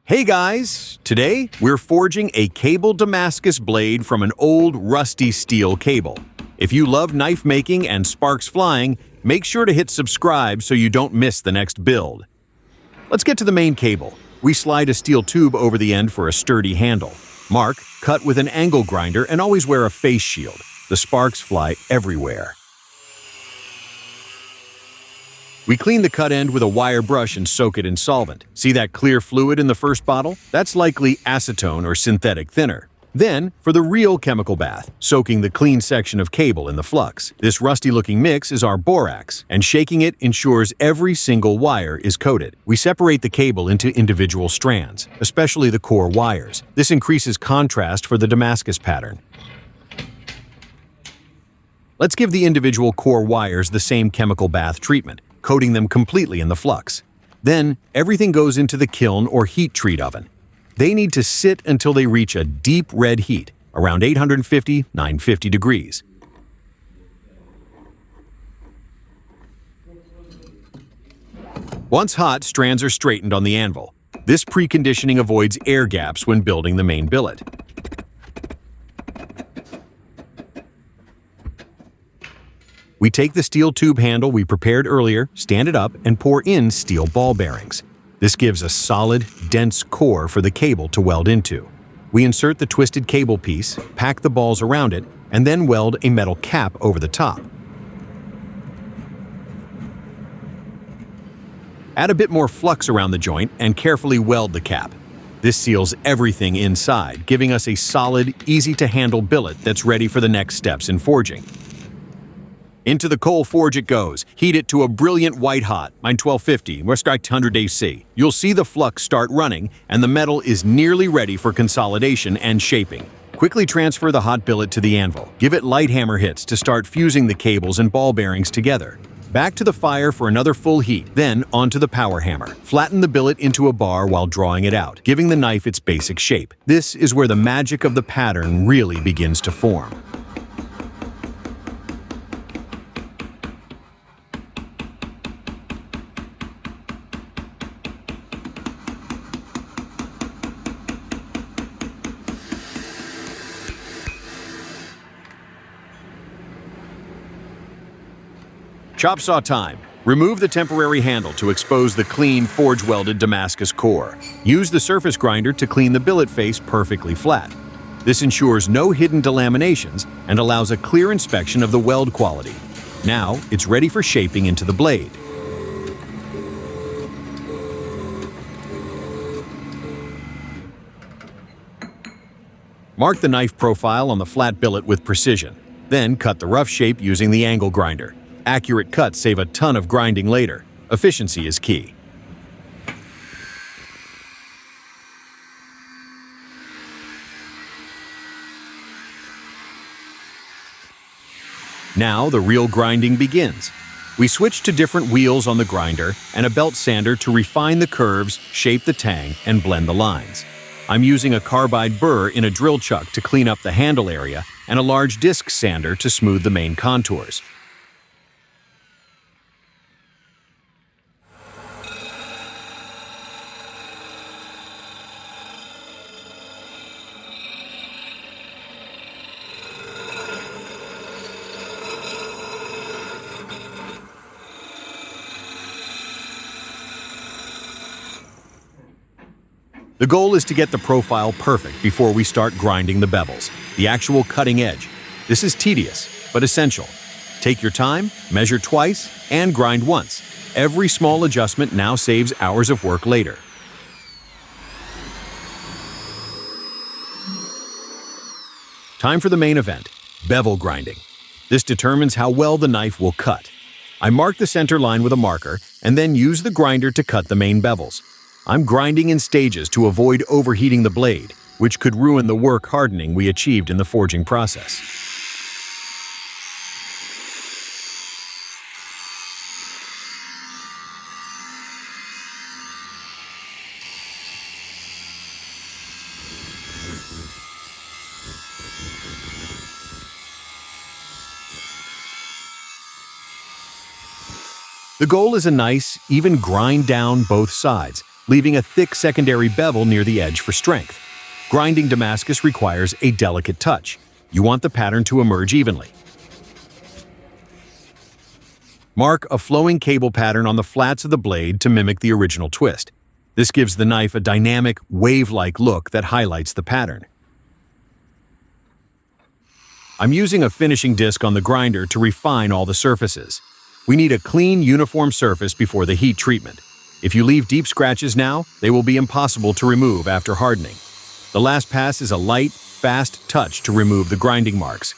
Hey guys! Today, we're forging a cable Damascus blade from an old, rusty steel cable. If you love knife making and sparks flying, make sure to hit subscribe so you don't miss the next build. Let's get to the main cable. We slide a steel tube over the end for a sturdy handle. Mark, cut with an angle grinder and always wear a face shield. The sparks fly everywhere. We clean the cut end with a wire brush and soak it in solvent. See that clear fluid in the first bottle? That's likely acetone or synthetic thinner. Then, for the real chemical bath, soaking the clean section of cable in the flux. This rusty-looking mix is our borax, and shaking it ensures every single wire is coated. We separate the cable into individual strands, especially the core wires. This increases contrast for the Damascus pattern. Let's give the individual core wires the same chemical bath treatment, coating them completely in the flux. Then, everything goes into the kiln or heat treat oven. They need to sit until they reach a deep red heat, around 850–950 degrees. Once hot, strands are straightened on the anvil. This preconditioning avoids air gaps when building the main billet. We take the steel tube handle we prepared earlier, stand it up, and pour in steel ball bearings. This gives a solid, dense core for the cable to weld into. We insert the twisted cable piece, pack the balls around it, and then weld a metal cap over the top. Add a bit more flux around the joint and carefully weld the cap. This seals everything inside, giving us a solid, easy-to-handle billet that's ready for the next steps in forging. Into the coal forge it goes. Heat it to a brilliant white hot, 1250, or 100 AC. You'll see the flux start running, and the metal is nearly ready for consolidation and shaping. Quickly transfer the hot billet to the anvil. Give it light hammer hits to start fusing the cables and ball bearings together. Back to the fire for another full heat, then onto the power hammer. Flatten the billet into a bar while drawing it out, giving the knife its basic shape. This is where the magic of the pattern really begins to form. Chop saw time. Remove the temporary handle to expose the clean, forge-welded Damascus core. Use the surface grinder to clean the billet face perfectly flat. This ensures no hidden delaminations and allows a clear inspection of the weld quality. Now, it's ready for shaping into the blade. Mark the knife profile on the flat billet with precision. Then cut the rough shape using the angle grinder. Accurate cuts save a ton of grinding later. Efficiency is key. Now the real grinding begins. We switch to different wheels on the grinder and a belt sander to refine the curves, shape the tang, and blend the lines. I'm using a carbide burr in a drill chuck to clean up the handle area and a large disc sander to smooth the main contours. The goal is to get the profile perfect before we start grinding the bevels, the actual cutting edge. This is tedious, but essential. Take your time, measure twice, and grind once. Every small adjustment now saves hours of work later. Time for the main event, bevel grinding. This determines how well the knife will cut. I mark the center line with a marker and then use the grinder to cut the main bevels. I'm grinding in stages to avoid overheating the blade, which could ruin the work hardening we achieved in the forging process. The goal is a nice, even grind down both sides, leaving a thick secondary bevel near the edge for strength. Grinding Damascus requires a delicate touch. You want the pattern to emerge evenly. Mark a flowing cable pattern on the flats of the blade to mimic the original twist. This gives the knife a dynamic, wave-like look that highlights the pattern. I'm using a finishing disc on the grinder to refine all the surfaces. We need a clean, uniform surface before the heat treatment. If you leave deep scratches now, they will be impossible to remove after hardening. The last pass is a light, fast touch to remove the grinding marks.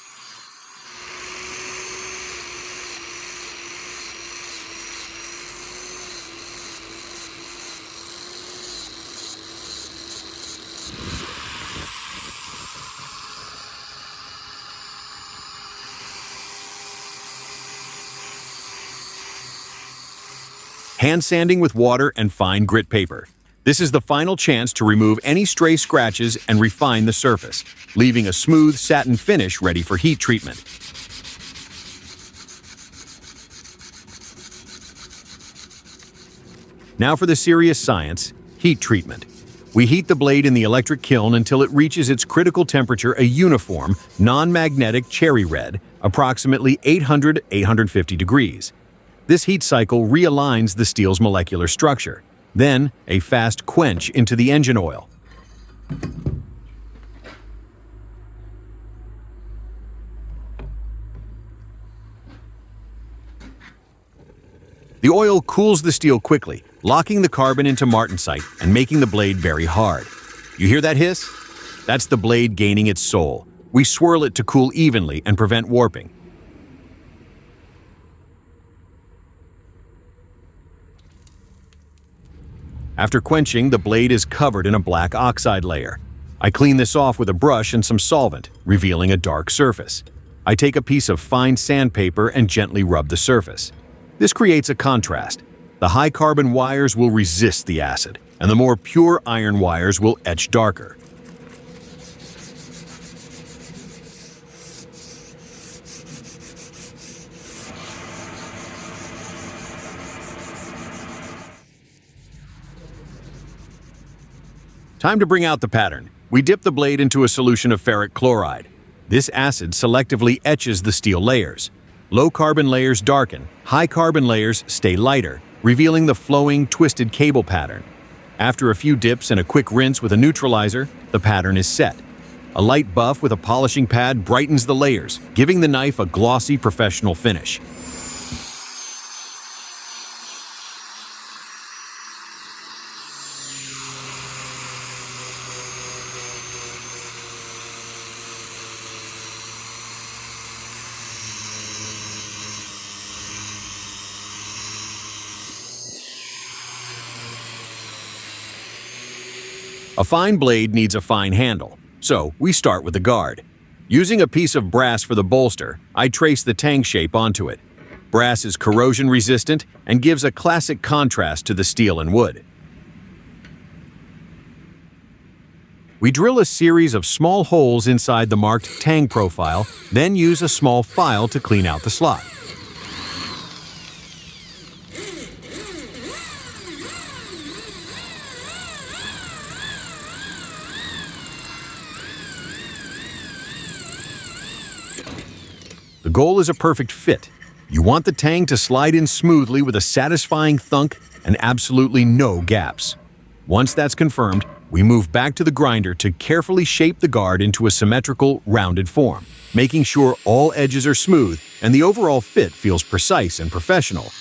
Hand sanding with water and fine grit paper. This is the final chance to remove any stray scratches and refine the surface, leaving a smooth satin finish ready for heat treatment. Now for the serious science, heat treatment. We heat the blade in the electric kiln until it reaches its critical temperature, a uniform, non-magnetic cherry red, approximately 800–850 degrees. This heat cycle realigns the steel's molecular structure. Then, a fast quench into the engine oil. The oil cools the steel quickly, locking the carbon into martensite and making the blade very hard. You hear that hiss? That's the blade gaining its soul. We swirl it to cool evenly and prevent warping. After quenching, the blade is covered in a black oxide layer. I clean this off with a brush and some solvent, revealing a dark surface. I take a piece of fine sandpaper and gently rub the surface. This creates a contrast. The high carbon wires will resist the acid, and the more pure iron wires will etch darker. Time to bring out the pattern. We dip the blade into a solution of ferric chloride. This acid selectively etches the steel layers. Low-carbon layers darken, high-carbon layers stay lighter, revealing the flowing, twisted cable pattern. After a few dips and a quick rinse with a neutralizer, the pattern is set. A light buff with a polishing pad brightens the layers, giving the knife a glossy, professional finish. A fine blade needs a fine handle, so we start with the guard. Using a piece of brass for the bolster, I trace the tang shape onto it. Brass is corrosion-resistant and gives a classic contrast to the steel and wood. We drill a series of small holes inside the marked tang profile, then use a small file to clean out the slot. The goal is a perfect fit. You want the tang to slide in smoothly with a satisfying thunk and absolutely no gaps. Once that's confirmed, we move back to the grinder to carefully shape the guard into a symmetrical, rounded form, making sure all edges are smooth and the overall fit feels precise and professional.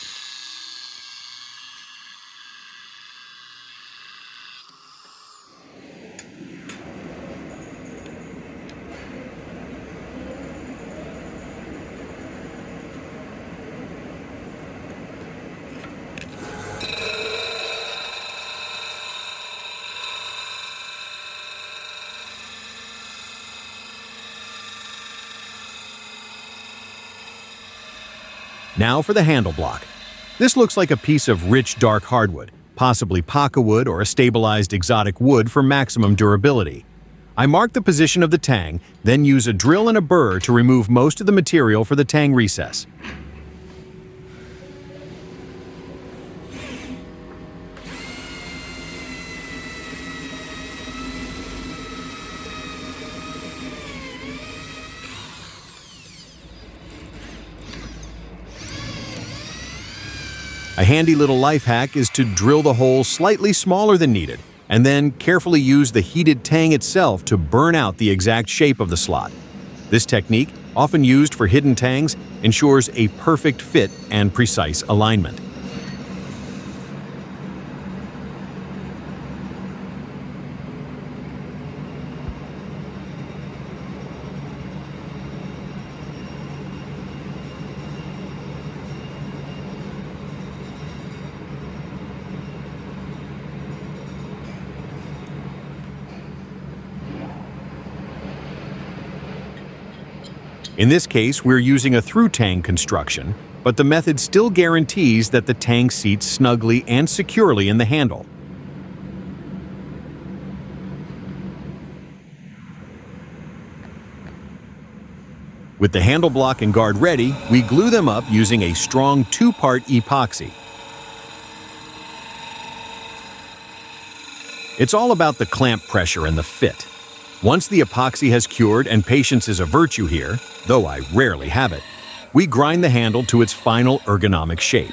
Now for the handle block. This looks like a piece of rich dark hardwood, possibly paca wood or a stabilized exotic wood for maximum durability. I mark the position of the tang, then use a drill and a burr to remove most of the material for the tang recess. A handy little life hack is to drill the hole slightly smaller than needed, and then carefully use the heated tang itself to burn out the exact shape of the slot. This technique, often used for hidden tangs, ensures a perfect fit and precise alignment. In this case, we're using a through tang construction, but the method still guarantees that the tang seats snugly and securely in the handle. With the handle block and guard ready, we glue them up using a strong 2-part epoxy. It's all about the clamp pressure and the fit. Once the epoxy has cured, and patience is a virtue here, though I rarely have it, we grind the handle to its final ergonomic shape.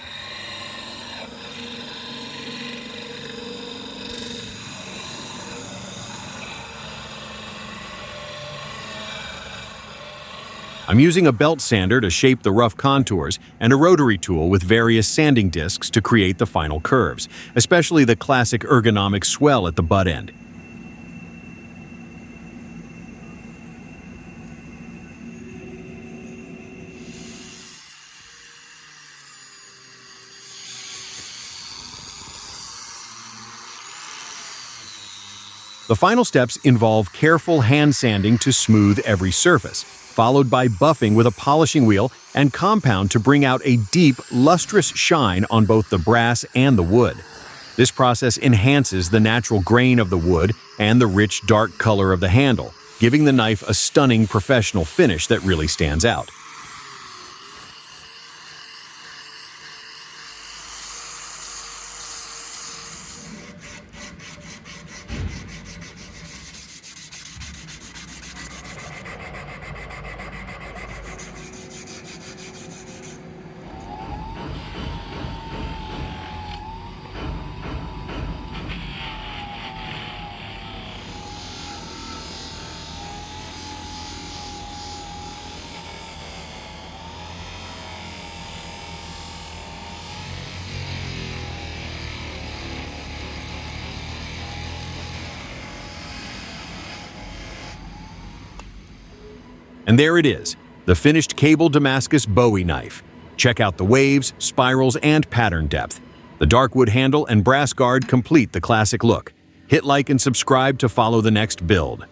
I'm using a belt sander to shape the rough contours and a rotary tool with various sanding discs to create the final curves, especially the classic ergonomic swell at the butt end. The final steps involve careful hand sanding to smooth every surface, followed by buffing with a polishing wheel and compound to bring out a deep, lustrous shine on both the brass and the wood. This process enhances the natural grain of the wood and the rich, dark color of the handle, giving the knife a stunning professional finish that really stands out. And there it is, the finished cable Damascus Bowie knife. Check out the waves, spirals, and pattern depth. The dark wood handle and brass guard complete the classic look. Hit like and subscribe to follow the next build.